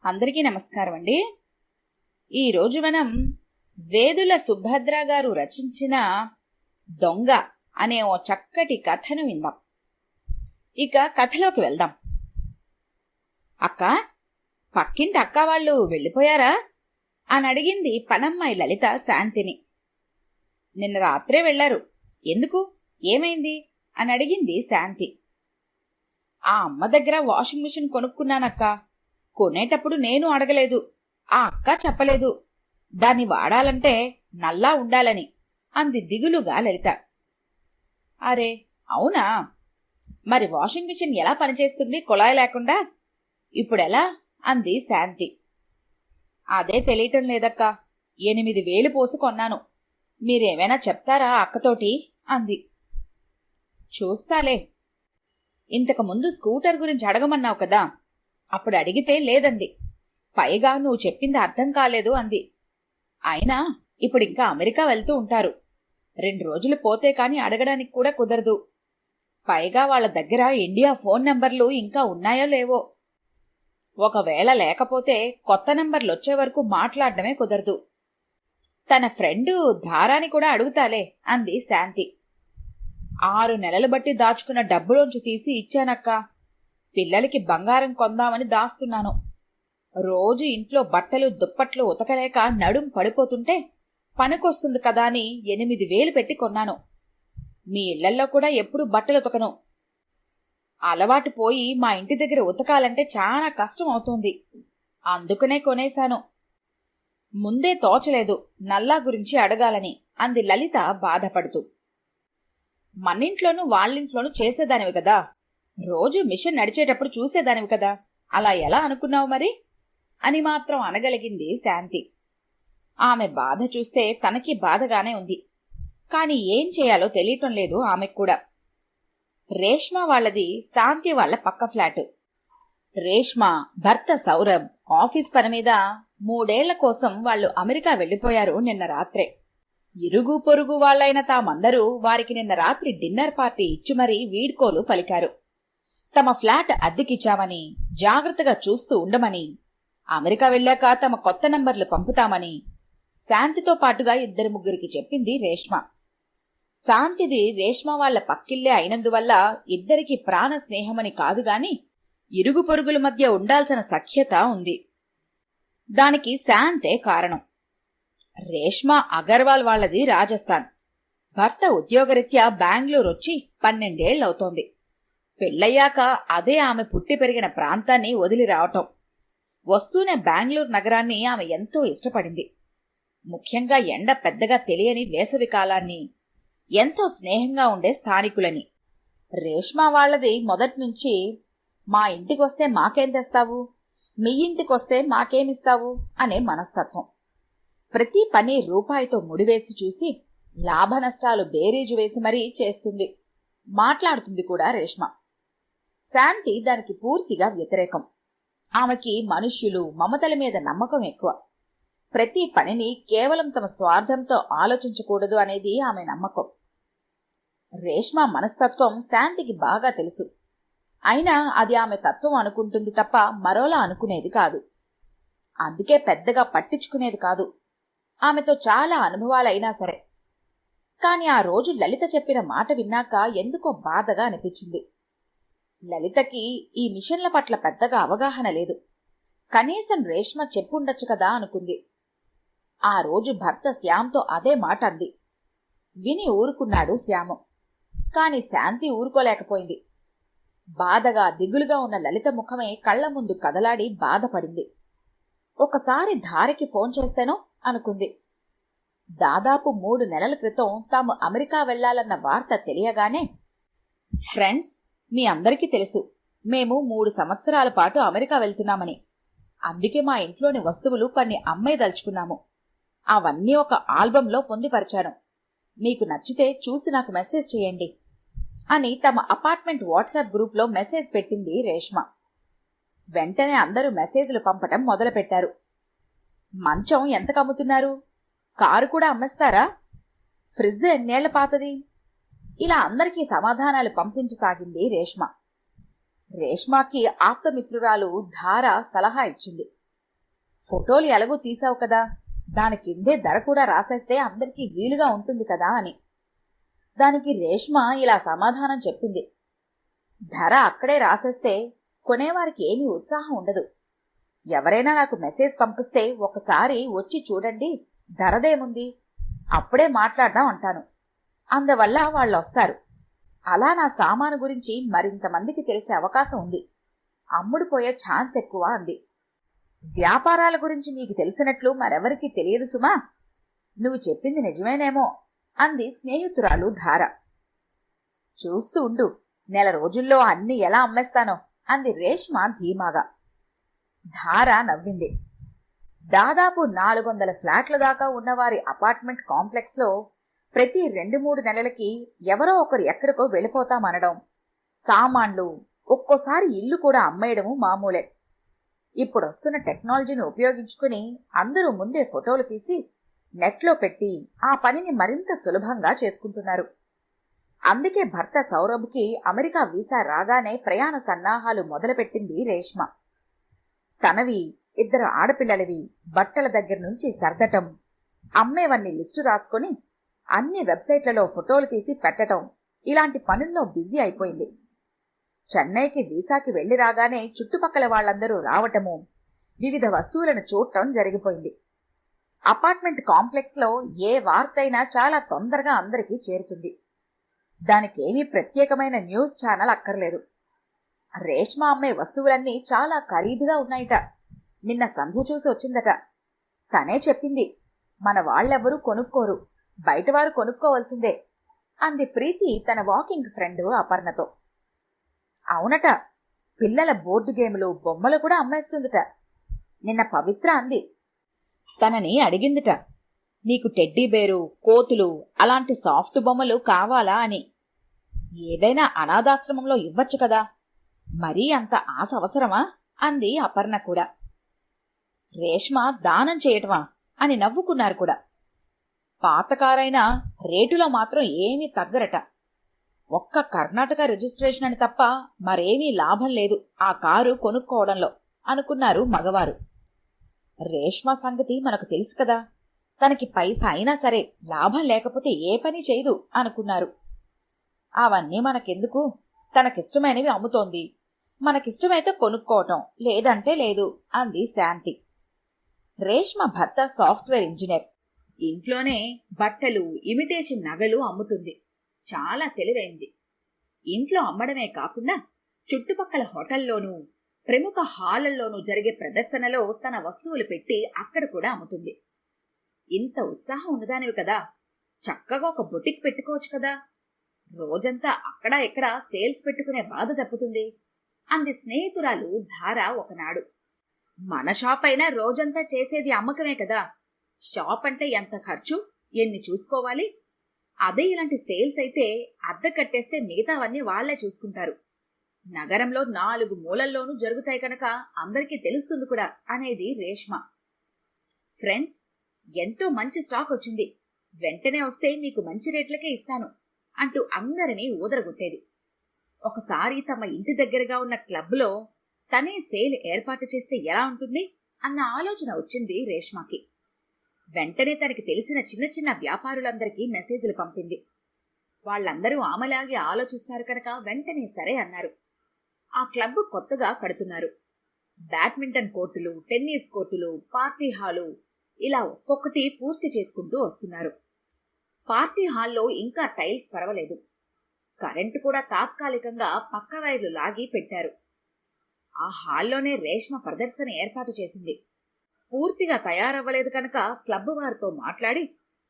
అందరికీ నమస్కారం అండి. ఈరోజు మనం వేదుల సుభద్ర గారు రచించిన దొంగ అనే ఓ చక్కటి కథను విందాం. ఇక కథలోకి వెళ్దాం. అక్క, పక్కింటి అక్క వాళ్ళు వెళ్ళిపోయారా అని అడిగింది పనమ్మాయి లలిత శాంతిని. నిన్న రాత్రే వెళ్లారు. ఎందుకు, ఏమైంది అని అడిగింది శాంతి. ఆ అమ్మ దగ్గర వాషింగ్ మిషన్ కొనుక్కున్నానక్క. కొనేటప్పుడు నేను అడగలేదు, ఆ అక్క చెప్పలేదు. దాన్ని వాడాలంటే నల్లా ఉండాలని అంది దిగులుగా లలిత. అరే అవునా, మరి వాషింగ్ మిషన్ ఎలా పనిచేస్తుంది కుళాయి లేకుండా? ఇప్పుడెలా అంది శాంతి. అదే తెలియటం లేదక్కా. 8,000 పోసి కొన్నాను. మీరేమైనా చెప్తారా అక్కతోటి అంది. చూస్తాలే. ఇంతకుముందు స్కూటర్ గురించి అడగమన్నావు కదా, అప్పుడు అడిగితే లేదంది. పైగా నువ్వు చెప్పింది అర్థం కాలేదు అంది. అయినా ఇప్పుడింకా అమెరికా వెళ్తూ ఉంటారు. 2 రోజులు పోతే కాని అడగడానికి కూడా కుదరదు. పైగా వాళ్ళ దగ్గర ఇండియా ఫోన్ నంబర్లు ఇంకా ఉన్నాయో లేవో. ఒకవేళ లేకపోతే కొత్త నంబర్లు వచ్చే వరకు మాట్లాడడమే కుదరదు. తన ఫ్రెండు ధారాని కూడా అడుగుతాలే అంది శాంతి. 6 నెలలు బట్టి దాచుకున్న డబ్బులోంచి తీసి ఇచ్చానక్కా. పిల్లలకి బంగారం కొందామని దాస్తున్నాను. రోజు ఇంట్లో బట్టలు దుప్పట్లు ఉతకలేక నడుం పడిపోతుంటే పనికొస్తుంది కదా అని 8,000 పెట్టి కొన్నాను. మీ ఇళ్లల్లో కూడా ఎప్పుడు బట్టలు ఉతకను. అలవాటు పోయి మా ఇంటి దగ్గర ఉతకాలంటే చాలా కష్టం అవుతుంది. అందుకనే కొనేశాను. ముందే తోచలేదు నల్లా గురించి అడగాలని అంది లలిత బాధపడుతూ. మన్నింట్లోనూ వాళ్ళింట్లోనూ చేసేదానివి కదా, రోజు మిషన్ నడిచేటప్పుడు చూసేదానివి కదా, అలా ఎలా అనుకున్నావు మరి అని మాత్రం అనగలిగింది శాంతి. ఆమె బాధ చూస్తే తనకి బాధగానే ఉంది. కాని ఏం చేయాలో తెలియటం లేదు ఆమెకు కూడా. రేష్మ వాళ్ళది శాంతి వాళ్ల పక్క ఫ్లాటు. రేష్మ భర్త సౌరభ్ ఆఫీస్ పని మీద 3 ఏళ్ల కోసం వాళ్ళు అమెరికా వెళ్లిపోయారు నిన్న రాత్రే. ఇరుగు పొరుగు వాళ్లైన తామందరూ వారికి నిన్న రాత్రి డిన్నర్ పార్టీ ఇచ్చి మరీ వీడ్కోలు పలికారు. తమ ఫ్లాట్ అద్దెకిచ్చామని, జాగ్రత్తగా చూస్తూ ఉండమని, అమెరికా వెళ్లాక తమ కొత్త నంబర్లు పంపుతామని శాంతితో పాటుగా 2-3కి చెప్పింది రేష్మ. శాంతిది రేష్మ వాళ్ల పక్కిల్లే అయినందువల్ల ఇద్దరికి ప్రాణ స్నేహమని కాదుగాని ఇరుగు పొరుగుల మధ్య ఉండాల్సిన సఖ్యత ఉంది. దానికి శాంతే కారణం. రేష్మ అగర్వాల్ వాళ్లది రాజస్థాన్. భర్త ఉద్యోగరీత్యా బెంగళూరు వచ్చి 12 ఏళ్లవుతోంది. పెళ్లయ్యాక అదే ఆమె పుట్టి పెరిగిన ప్రాంతాన్ని వదిలి రావటం. వస్తూనే బెంగళూరు నగరాన్ని ఆమె ఎంతో ఇష్టపడింది. ముఖ్యంగా ఎండ పెద్దగా తెలియని వేసవి కాలాన్ని, ఎంతో స్నేహంగా ఉండే స్థానికులని. రేష్మ వాళ్లది మొదట్నుంచి మా ఇంటికొస్తే మాకేం తెస్తావు, మీ ఇంటికొస్తే మాకేమిస్తావు అనే మనస్తత్వం. ప్రతి పని రూపాయితో ముడివేసి చూసి లాభ నష్టాలు బేరీజు వేసి మరీ చేస్తుంది, మాట్లాడుతుంది కూడా రేష్మ. శాంతి దానికి పూర్తిగా వ్యతిరేకం. ఆమెకి మనుష్యులు, మమతల మీద నమ్మకం ఎక్కువ. ప్రతి పనిని కేవలం తమ స్వార్థంతో ఆలోచించకూడదు అనేది ఆమె నమ్మకం. రేష్మ మనస్తత్వం శాంతికి బాగా తెలుసు. అయినా అది ఆమె తత్వం అనుకుంటుంది తప్ప మరోలా అనుకునేది కాదు. అందుకే పెద్దగా పట్టించుకునేది కాదు. ఆమెతో చాలా అనుభవాలైనా సరే. కాని ఆ రోజు లలిత చెప్పిన మాట విన్నాక ఎందుకో బాధగా అనిపించింది. లలితకి ఈ మిషన్ల పట్ల పెద్దగా అవగాహన లేదు. కనీసం రేష్మ చెప్పుండొచ్చు కదా అనుకుంది. ఆ రోజు భర్త శ్యామ్తో అదే మాట అంది. విని ఊరుకున్నాడు శ్యాము. కాని శాంతి ఊరుకోలేకపోయింది. బాధగా దిగులుగా ఉన్న లలిత ముఖమే కళ్ల ముందు కదలాడి బాధపడింది. ఒకసారి ధారికి ఫోన్ చేస్తేనో అనుకుంది. దాదాపు 3 నెలల క్రితం తాము అమెరికా వెళ్లాలన్న వార్త తెలియగానే, ఫ్రెండ్స్, మీ అందరికీ తెలుసు మేము 3 సంవత్సరాల పాటు అమెరికా వెళ్తున్నామని. అందుకే మా ఇంట్లోని వస్తువులు కొన్ని అమ్మేదలుచుకున్నాము. అవన్నీ ఒక ఆల్బంలో పొందుపరిచాను. మీకు నచ్చితే చూసి నాకు మెసేజ్ చేయండి అని తమ అపార్ట్మెంట్ వాట్సాప్ గ్రూప్లో మెసేజ్ పెట్టింది రేష్మ. వెంటనే అందరూ మెసేజ్లు పంపటం మొదలుపెట్టారు. మంచం ఎంతకు అమ్ముతున్నారు? కారు కూడా అమ్మేస్తారా? ఫ్రిడ్జ్ ఎన్నేళ్ల పాతది? ఇలా అందరికీ సమాధానాలు పంపించసాగింది రేష్మ. రేష్మాకి ఆప్తమిత్రురాలు ధార సలహా ఇచ్చింది. ఫోటోలు ఎలాగూ తీసావు కదా, దాని కిందే ధర కూడా రాసేస్తే అందరికీ వీలుగా ఉంటుంది కదా అని. దానికి రేష్మ ఇలా సమాధానం చెప్పింది. ధర అక్కడే రాసేస్తే కొనేవారికి ఏమీ ఉత్సాహం ఉండదు. ఎవరైనా నాకు మెసేజ్ పంపిస్తే ఒకసారి వచ్చి చూడండి, ధరదేముంది, అప్పుడే మాట్లాడదాం అంటాను. అందువల్ల వాళ్ళొస్తారు. అలా నా సామాను గురించి మరింతమందికి తెలిసే అవకాశం ఉంది. అమ్ముడుపోయే ఛాన్స్ ఎక్కువ అంది. వ్యాపారాల గురించి నీకు తెలిసినట్లు మరెవరికీ తెలియదు సుమా. నువ్వు చెప్పింది నిజమేనేమో అంది స్నేహితురాలు ధార. చూస్తూ ఉండు, నెల రోజుల్లో అన్ని ఎలా అమ్మేస్తానో అంది రేష్మ ధీమాగా. ధార నవ్వింది. దాదాపు 400 ఫ్లాట్ల దాకా ఉన్నవారి అపార్ట్మెంట్ కాంప్లెక్స్లో ప్రతి 2-3 నెలలకి ఎవరో ఒకరు ఎక్కడికో వెళ్ళిపోతామనడం, సామాన్లు, ఒక్కోసారి ఇల్లు కూడా అమ్మేయడము మామూలే. ఇప్పుడొస్తున్న టెక్నాలజీని ఉపయోగించుకుని అందరూ ముందే ఫోటోలు తీసి నెట్లో పెట్టి ఆ పనిని మరింత సులభంగా చేసుకుంటున్నారు. అందుకే భర్త సౌరభ్కి అమెరికా వీసా రాగానే ప్రయాణ సన్నాహాలు మొదలుపెట్టింది రేష్మ. తనవి, 2 ఆడపిల్లలవి బట్టల దగ్గర నుంచి సర్దటం, అమ్మేవన్నీ లిస్టు రాసుకుని అన్ని వెబ్సైట్లలో ఫోటోలు తీసి పెట్టటం, ఇలాంటి పనుల్లో బిజీ అయిపోయింది. చెన్నైకి వీసాకి వెళ్లి రాగానే చుట్టుపక్కల వాళ్లందరూ రావటము, వివిధ వస్తువులను చూడటం జరిగిపోయింది. అపార్ట్మెంట్ కాంప్లెక్స్లో ఏ వార్తైనా చాలా తొందరగా అందరికీ చేరుతుంది. దానికేమీ ప్రత్యేకమైన న్యూస్ ఛానల్ అక్కర్లేదు. రేష్మ అమ్మే వస్తువులన్నీ చాలా ఖరీదుగా ఉన్నాయిట. నిన్న సంధ్య చూసి వచ్చిందట. తనే చెప్పింది, మన వాళ్ళెవ్వరూ కొనుక్కోరు, బయటవారు కొనుక్కోవలసిందే అంది ప్రీతి తన వాకింగ్ ఫ్రెండ్ అపర్ణతో. అవునట, పిల్లల బోర్డు గేములు, బొమ్మలు కూడా అమ్మేస్తుందిట. నిన్న పవిత్ర అంది. తనని అడిగిందిట, నీకు టెడ్డీ బేరు, కోతులు అలాంటి సాఫ్ట్ బొమ్మలు కావాలా అని. ఏదైనా అనాథాశ్రమంలో ఇవ్వచ్చు కదా, మరీ అంత ఆశ అవసరమా అంది అపర్ణ కూడా. రేష్మ దానం చేయటమా అని నవ్వుకున్నారు కూడా. పాతకారైనా రేటులో మాత్రం ఏమీ తగ్గరట. ఒక్క కర్ణాటక రిజిస్ట్రేషన్ అని తప్ప మరేమీ లాభం లేదు ఆ కారు కొనుక్కోవడంలో అనుకున్నారు మగవారు. రేష్మ సంగతి మనకు తెలుసు కదా, తనకి పైసా అయినా సరే లాభం లేకపోతే ఏ పని చేయదు అనుకున్నారు. అవన్నీ మనకెందుకు, తనకిష్టమైనవి అమ్ముతోంది, మనకిష్టమైతే కొనుక్కోవటం, లేదంటే లేదు అంది శాంతి. రేష్మ భర్త సాఫ్ట్వేర్ ఇంజనీర్. ఇంట్లోనే బట్టలు, ఇమిటేషన్ నగలు అమ్ముతుంది. చాలా తెలివైంది. ఇంట్లో అమ్మడమే కాకుండా చుట్టుపక్కల హోటల్లోనూ ప్రముఖ హాళ్లలోనూ జరిగే ప్రదర్శనలో తన వస్తువులు పెట్టి అక్కడ కూడా అమ్ముతుంది. ఇంత ఉత్సాహం ఉన్నదానివి కదా, చక్కగా ఒక బొటిక్ పెట్టుకోవచ్చు కదా, రోజంతా అక్కడా ఎక్కడా సేల్స్ పెట్టుకునే బాధ తప్పుతుంది అంది స్నేహితురాలు ధార ఒకనాడు. మన షాప్ అయినా రోజంతా చేసేది అమ్మకమే కదా, షాప్ అంటే ఎంత ఖర్చు, ఎన్ని చూసుకోవాలి. అదే ఇలాంటి సేల్స్ అయితే అద్దె కట్టేస్తే మిగతావన్నీ వాళ్లే చూసుకుంటారు. నగరంలో 4 మూలల్లోనూ జరుగుతాయి కనుక అందరికీ తెలుస్తుంది కూడా అనేది రేష్మ. ఫ్రెండ్స్, ఎంతో మంచి స్టాక్ వచ్చింది, వెంటనే వస్తే మీకు మంచి రేట్లకే ఇస్తాను అంటూ అందరినీ ఊదరగొట్టేది. ఒకసారి తమ ఇంటి దగ్గరగా ఉన్న క్లబ్లో తనే సేల్ ఏర్పాటు చేస్తే ఎలా ఉంటుంది అన్న ఆలోచన వచ్చింది రేష్మకి. వెంటనే తనకి తెలిసిన చిన్న చిన్న వ్యాపారులందరికీ మెసేజ్లు పంపింది. వాళ్లందరూ ఆమెలాగే ఆలోచిస్తారు కనుక వెంటనే సరే అన్నారు. ఆ క్లబ్ కొత్తగా కడుతున్నారు. బ్యాడ్మింటన్ కోర్టులు, టెన్నిస్ కోర్టులు, పార్టీ హాలు, ఇలా ఒక్కొక్కటి పూర్తి చేసుకుంటూ వస్తున్నారు. పార్టీ హాల్లో ఇంకా టైల్స్ పరవలేదు. కరెంటు కూడా తాత్కాలికంగా పక్క వైర్లు లాగి పెట్టారు. ఆ హాల్లోనే రేష్మ ప్రదర్శన ఏర్పాటు చేసింది. పూర్తిగా తయారవ్వలేదు కనుక క్లబ్ వారితో మాట్లాడి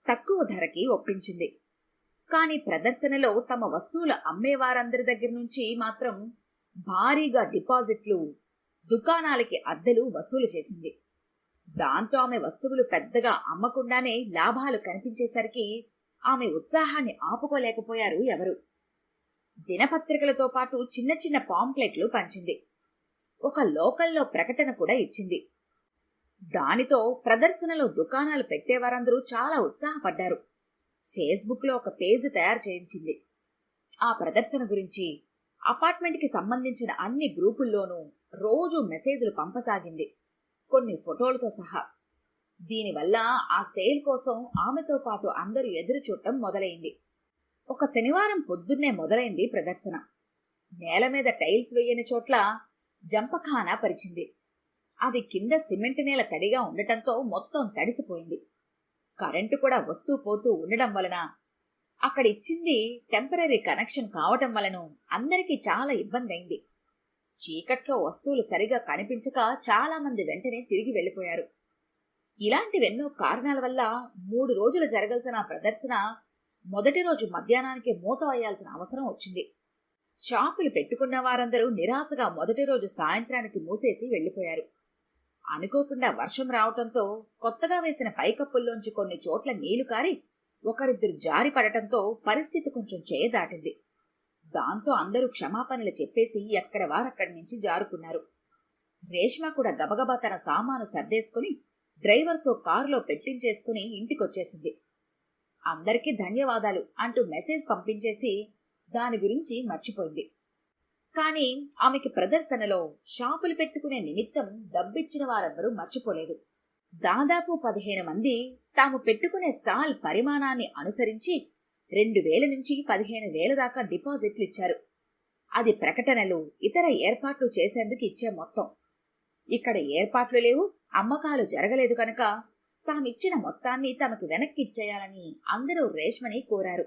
తక్కువ ధరకి ఒప్పించింది. కాని ప్రదర్శనలో తమ వస్తువులు అమ్మేవారందరి దగ్గర నుంచి మాత్రం భారీగా డిపాజిట్లు, దుకాణాలకి అద్దెలు వసూలు చేసింది. దాంతో ఆమె వస్తువులు పెద్దగా అమ్మకుండానే లాభాలు కనిపించేసరికి ఆమె ఉత్సాహాన్ని ఆపుకోలేకపోయారు ఎవరు. దినపత్రికలతో పాటు చిన్న చిన్న పాంప్లెట్లు పంచింది. ఒక లోకల్లో ప్రకటన కూడా ఇచ్చింది. దానితో ప్రదర్శనలో దుకాణాలు పెట్టేవారందరూ చాలా ఉత్సాహపడ్డారు. ఫేస్బుక్లో ఒక పేజీ తయారు చేయించింది. ఆ ప్రదర్శన గురించి అపార్ట్మెంట్కి సంబంధించిన అన్ని గ్రూపుల్లోనూ రోజూ మెసేజ్లు పంపసాగింది. కొన్ని ఫోటోలతో సహా. దీనివల్ల ఆ సేల్ కోసం ఆమెతో పాటు అందరూ ఎదురు చూడటం మొదలైంది. ఒక శనివారం పొద్దున్నే మొదలైంది ప్రదర్శన. నేల మీద టైల్స్ వేయని చోట్ల జంపఖానా పరిచింది. అది కింద సిమెంట్ నేల తడిగా ఉండటంతో మొత్తం తడిసిపోయింది. కరెంటు కూడా వస్తూ పోతూ ఉండడం వలన, అక్కడిచ్చింది టెంపరరీ కనెక్షన్ కావటం వలన అందరికీ చాలా ఇబ్బంది అయింది. చీకట్లో వస్తువులు సరిగా కనిపించక చాలా మంది వెంటనే తిరిగి వెళ్లిపోయారు. ఇలాంటివెన్నో కారణాల వల్ల 3 రోజులు జరగాల్సిన ప్రదర్శన మొదటి రోజు మధ్యాహ్నానికి మూత వేయాల్సిన అవసరం వచ్చింది. షాపులు పెట్టుకున్న వారందరూ నిరాశగా మొదటి రోజు సాయంత్రానికి మూసేసి వెళ్లిపోయారు. అనుకోకుండా వర్షం రావటంతో కొత్తగా వేసిన పైకప్పుల్లోంచి కొన్ని చోట్ల నీళ్లు కారి ఒకరిద్దరు జారి పడటంతో పరిస్థితి కొంచెం చేయదాటింది. దాంతో అందరూ క్షమాపణలు చెప్పేసి ఎక్కడ వారక్కడి నుంచి జారుకున్నారు. రేష్మ కూడా గబగబా తన సామాను సర్దేసుకుని డ్రైవర్తో కారులో పెట్టించేసుకుని ఇంటికొచ్చేసింది. అందరికీ ధన్యవాదాలు అంటూ మెసేజ్ పంపించేసి దాని గురించి మర్చిపోయింది. కాని ఆమెకి ప్రదర్శనలో షాపులు పెట్టుకునే నిమిత్తం డబ్బిచ్చిన వారెవ్వరూ మర్చిపోలేదు. దాదాపు 15 మంది తాము పెట్టుకునే స్టాల్ పరిమాణాన్ని అనుసరించి 2,000 నుంచి 15,000 దాకా డిపాజిట్లు ఇచ్చారు. అది ప్రకటనలు, ఇతర ఏర్పాట్లు చేసేందుకు ఇచ్చే మొత్తం. ఇక్కడ ఏర్పాట్లు లేవు, అమ్మకాలు జరగలేదు కనుక తామిచ్చిన మొత్తాన్ని తమకు వెనక్కి ఇచ్చేయాలని అందరూ రేష్మని కోరారు.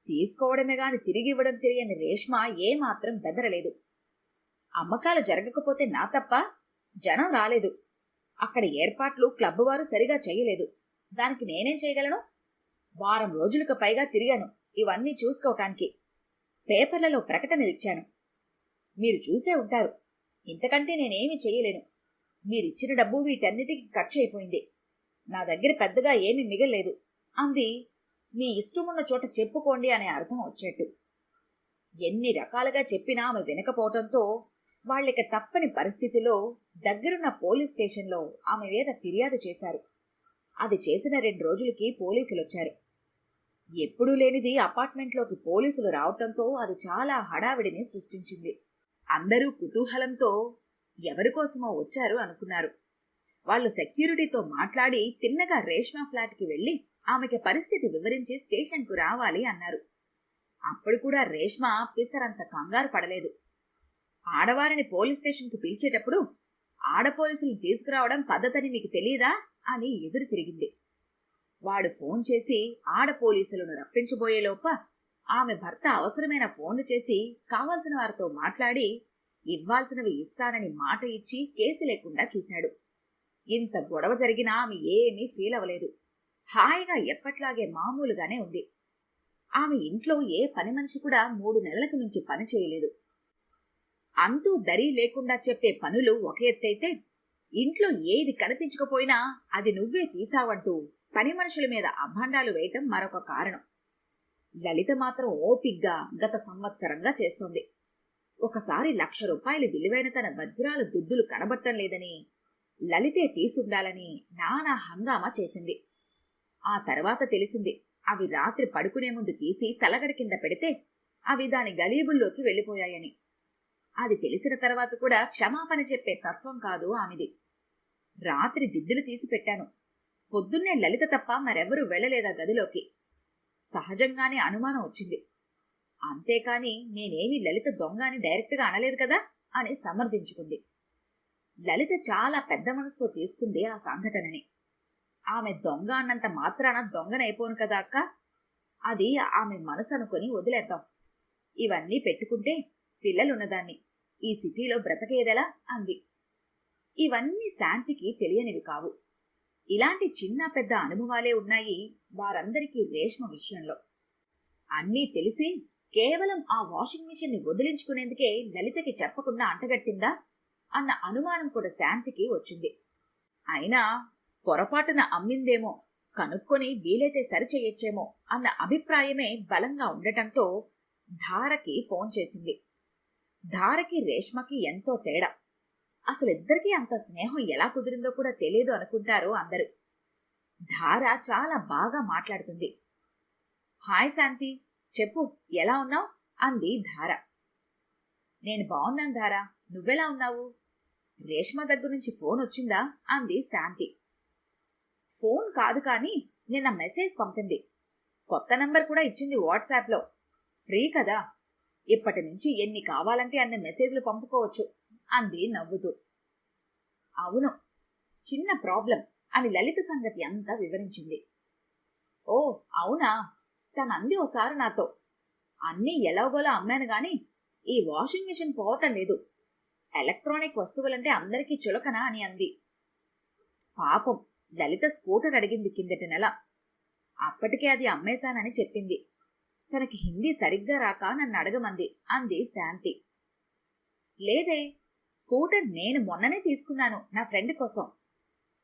తీసుకోవడమే గాని తిరిగివ్వడం తెలియని రేష్మ ఏమాత్రం బెదరలేదు. అమ్మకాలు జరగకపోతే నా తప్ప, జనం రాలేదు, అక్కడ ఏర్పాట్లు క్లబ్ వారు సరిగా చేయలేదు, దానికి నేనేం చేయగలను? వారం రోజులకు పైగా తిరిగాను ఇవన్నీ చూసుకోవటానికి. పేపర్లలో ప్రకటనలిచ్చాను, మీరు చూసే ఉంటారు. ఇంతకంటే నేనేమీ చెయ్యలేను. మీరిచ్చిన డబ్బు వీటన్నిటికీ ఖర్చు అయిపోయింది. నా దగ్గర పెద్దగా ఏమీ మిగల్లేదు అంది. మీ ఇష్టమున్న చోట చెప్పుకోండి అనే అర్థం వచ్చేట్టు. ఎన్ని రకాలుగా చెప్పినా ఆమె వినకపోవటంతో వాళ్ళకి తప్పని పరిస్థితిలో దగ్గరున్న పోలీస్ స్టేషన్లో ఆమె మీద ఫిర్యాదు చేశారు. అది చేసిన 2 రోజులకి పోలీసులొచ్చారు. ఎప్పుడూ లేనిది అపార్ట్మెంట్లోకి పోలీసులు రావటంతో అది చాలా హడావిడిని సృష్టించింది. అందరూ కుతూహలంతో ఎవరికోసమో వచ్చారు అనుకున్నారు. వాళ్లు సెక్యూరిటీతో మాట్లాడి తిన్నగా రేష్మ ఫ్లాట్కి వెళ్లి ఆమెకి పరిస్థితి వివరించి స్టేషన్కు రావాలి అన్నారు. అప్పుడు కూడా రేష్మ పిసరంత కంగారు పడలేదు. ఆడవారిని పోలీస్ స్టేషన్కు పిలిచేటప్పుడు ఆడపోలీసులను తీసుకురావడం పద్ధతని మీకు తెలీదా అని ఎదురు తిరిగింది. వాడు ఫోన్ చేసి ఆడపోలీసులను రప్పించబోయేలోప ఆమె భర్త అవసరమైన ఫోన్లు చేసి కావాల్సిన వారితో మాట్లాడి ఇవ్వాల్సినవి ఇస్తానని మాట ఇచ్చి కేసు లేకుండా చూశాడు. ఇంత గొడవ జరిగినా ఆమె ఏమీ ఫీల్ అవ్వలేదు. హాయిగా ఎప్పట్లాగే మామూలుగానే ఉంది. ఆమె ఇంట్లో ఏ పని మనిషి కూడా 3 నెలలకు మించి పని చేయలేదు. అంతూ దరి లేకుండా చెప్పే పనులు ఒక ఎత్తైతే, ఇంట్లో ఏది కనిపించకపోయినా అది నువ్వే తీసావంటూ పని మనుషుల మీద అభాండాలు వేయటం మరొక కారణం. లలిత మాత్రం ఓపిగ్గా గత సంవత్సరంగా చేస్తోంది. ఒకసారి 1,00,000 రూపాయలు విలువైన తన వజ్రాల దుద్దులు కనబట్టం లేదని, లలితే తీసుండాలని నానా హంగామా చేసింది. ఆ తర్వాత తెలిసింది అవి రాత్రి పడుకునే ముందు తీసి తలగడ కింద పెడితే అవి దాని గలీబుల్లోకి వెళ్లిపోయాయని. అది తెలిసిన తర్వాత కూడా క్షమాపణ చెప్పే తత్వం కాదు ఆమెది. రాత్రి దిద్దులు తీసి పెట్టాను. పొద్దున్నే లలిత తప్ప మరెవరూ వెళ్లలేదా గదిలోకి. సహజంగానే అనుమానం వచ్చింది. అంతేకాని నేనేమీ లలిత దొంగ అని డైరెక్ట్గా అనలేదు కదా అని సమర్థించుకుంది. లలిత చాలా పెద్ద మనసుతో తీసుకుంది ఆ సంఘటనని. ఆమె దొంగ అన్నంత మాత్రాన దొంగనైపోను కదా అక్క, అది ఆమె మనసు అనుకుని వదిలేద్దాం. ఇవన్నీ పెట్టుకుంటే పిల్లలున్నదాన్ని, ఈ సిటీలో బ్రతకేదెలా అంది. ఇవన్నీ శాంతికి తెలియనివి కావు. ఇలాంటి చిన్న పెద్ద అనుభవాలే ఉన్నాయి వారందరికీ రేష్మ విషయంలో. అన్నీ తెలిసి కేవలం ఆ వాషింగ్ మిషన్ ని వదిలించుకునేందుకే లలితకి చెప్పకుండా అంటగట్టిందా అన్న అనుమానం కూడా శాంతికి వచ్చింది. అయినా పొరపాటున అమ్మిందేమో, కనుక్కొని వీలైతే సరిచెయ్యొచ్చేమో అన్న అభిప్రాయమే బలంగా ఉండటంతో ధారకి ఫోన్ చేసింది. ధారకి రేష్మకి ఎంతో తేడా. అసలిద్దరికీ అంత స్నేహం ఎలా కుదిరిందో కూడా తెలియదు అనుకుంటారు అందరూ. ధార చాలా బాగా మాట్లాడుతుంది. హాయ్ శాంతి, చెప్పు, ఎలా ఉన్నావు అంది ధార. నేను బాగున్నాను ధార, నువ్వెలా ఉన్నావు? రేష్మ దగ్గర నుంచి ఫోన్ వచ్చిందా అంది శాంతి. ఫోన్ కాదు కాని నిన్న మెసేజ్ పంపింది. కొత్త నంబర్ కూడా ఇచ్చింది వాట్సాప్లో. ఫ్రీ కదా, ఇప్పటి నుంచి ఎన్ని కావాలంటే అన్ని మెసేజ్లు పంపుకోవచ్చు అంది నవ్వుతూ. అవును, చిన్న ప్రాబ్లం అని లలిత సంగతి అంతా వివరించింది. ఓ అవునా, తనంది ఓసారి నాతో. అన్నీ ఎలాగోలా అమ్మాను గాని ఈ వాషింగ్ మిషన్ పోవటం లేదు. ఎలక్ట్రానిక్ వస్తువులంటే అందరికీ చులకనా అని అంది. పాపం, లలిత స్కూటర్ అడిగింది కిందటి నెల. అప్పటికే అది అమ్మేశానని చెప్పింది. తనకి హిందీ సరిగ్గా రాక నన్ను అడగమంది అంది శాంతి. లేదే, స్కూటర్ నేను మొన్ననే తీసుకున్నాను నా ఫ్రెండ్ కోసం.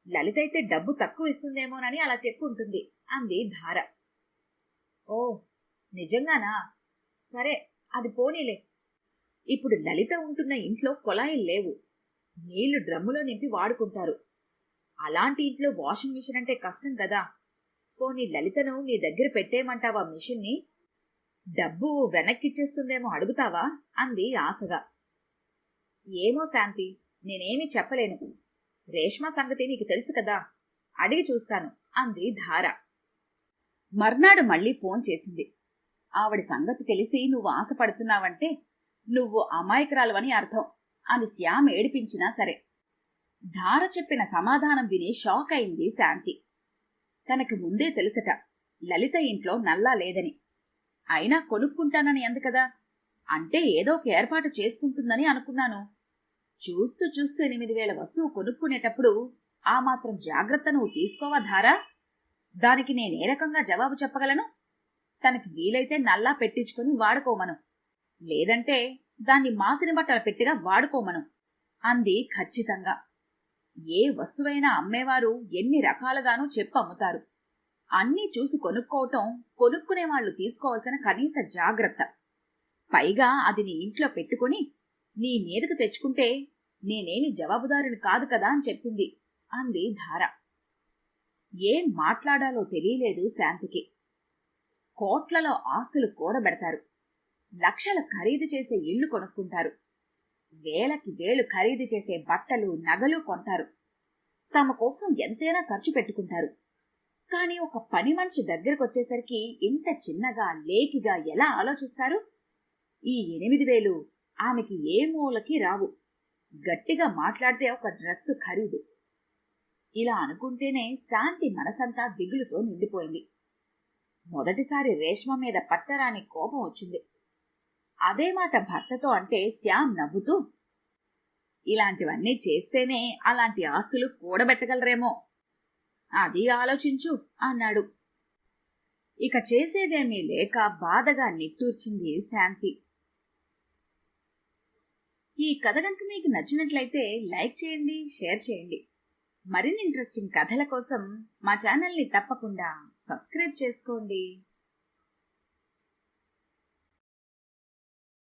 లలిత అయితే డబ్బు తక్కువ ఇస్తుందేమోనని అలా చెప్పుంటుంది అంది ధార. ఓ నిజంగానా? సరే, అది పోనీలే. ఇప్పుడు లలిత ఉంటున్న ఇంట్లో కొళాయిలు లేవు. నీళ్లు డ్రమ్ములో నింపి వాడుకుంటారు. అలాంటి ఇంట్లో వాషింగ్ మిషన్ అంటే కష్టం కదా. పోనీ లలితను నీ దగ్గర పెట్టేయమంటావా మిషన్ని? డబ్బు వెనక్కిచ్చేస్తుందేమో అడుగుతావా అంది ఆశగా. ఏమో శాంతి, నేనేమీ చెప్పలేను. రేష్మ సంగతి నీకు తెలుసు కదా, అడిగి చూస్తాను అంది ధార. మర్నాడు మళ్లీ ఫోన్ చేసింది. ఆవిడ సంగతి తెలిసి నువ్వు ఆశపడుతున్నావంటే నువ్వు అమాయకురాలువని అర్థం అని శ్యామ్ ఏడిపించినా సరే. ధార చెప్పిన సమాధానం విని షాక్ అయింది శాంతి. తనకి ముందే తెలుసట లలిత ఇంట్లో నల్లా లేదని. అయినా కొనుక్కుంటానని అందుకదా, అంటే ఏదో ఒక ఏర్పాటు చేసుకుంటుందని అనుకున్నాను. చూస్తూ చూస్తూ 8,000 వస్తువు కొనుక్కునేటప్పుడు ఆ మాత్రం జాగ్రత్త నువ్వు తీసుకోవా ధారా? దానికి నేనే రకంగా జవాబు చెప్పగలను? తనకి వీలైతే నల్లా పెట్టించుకుని వాడుకోమను, లేదంటే దాన్ని మాసిన బట్టల పెట్టిగా వాడుకోమను అంది ఖచ్చితంగా. ఏ వస్తువైనా అమ్మేవారు ఎన్ని రకాలుగానూ చెప్పమ్ముతారు. అన్నీ చూసి కొనుక్కోవటం కొనుక్కునేవాళ్లు తీసుకోవాల్సిన కనీస జాగ్రత్త. పైగా అది నీ ఇంట్లో పెట్టుకుని నీ మీదకు తెచ్చుకుంటే నేనేమి జవాబుదారుని కాదు కదా అని చెప్పింది అంది ధార. ఏం మాట్లాడాలో తెలియలేదు శాంతికి. కోట్లలో ఆస్తులు కూడబెడతారు, లక్షలు ఖరీదు చేసే ఇళ్లు కొనుక్కుంటారు, వేలకి వేలు ఖరీదు చేసే బట్టలు నగలు కొంటారు. తమ కోసం ఎంతైనా ఖర్చు పెట్టుకుంటారు. కాని ఒక పని మనిషి దగ్గరకొచ్చేసరికి ఇంత చిన్నగా లేకిగా ఎలా ఆలోచిస్తారు? ఈ 8,000 ఆమెకి ఏ మూలకి రావు. గట్టిగా మాట్లాడితే ఒక డ్రెస్సు ఖరీదు. ఇలా అనుకుంటేనే శాంతి మనసంతా దిగులుతో నిండిపోయింది. మొదటిసారి రేష్మ మీద పట్టరాని కోపం వచ్చింది. అదే మాట భర్తతో అంటే శ్యామ్ నవ్వుతూ, ఇలాంటివన్నీ చేస్తేనే అలాంటి ఆస్తులు కూడబెట్టగలరేమో, అది ఆలోచించు అన్నాడు. ఇక చేసేదేమీ లేక బాధగా నిట్టూర్చింది శాంతి. ఈ కథ కనుక మీకు నచ్చినట్లయితే లైక్ చేయండి, షేర్ చేయండి. మరిన్ని ఇంట్రెస్టింగ్ కథల కోసం మా ఛానల్ని తప్పకుండా సబ్స్క్రైబ్ చేసుకోండి.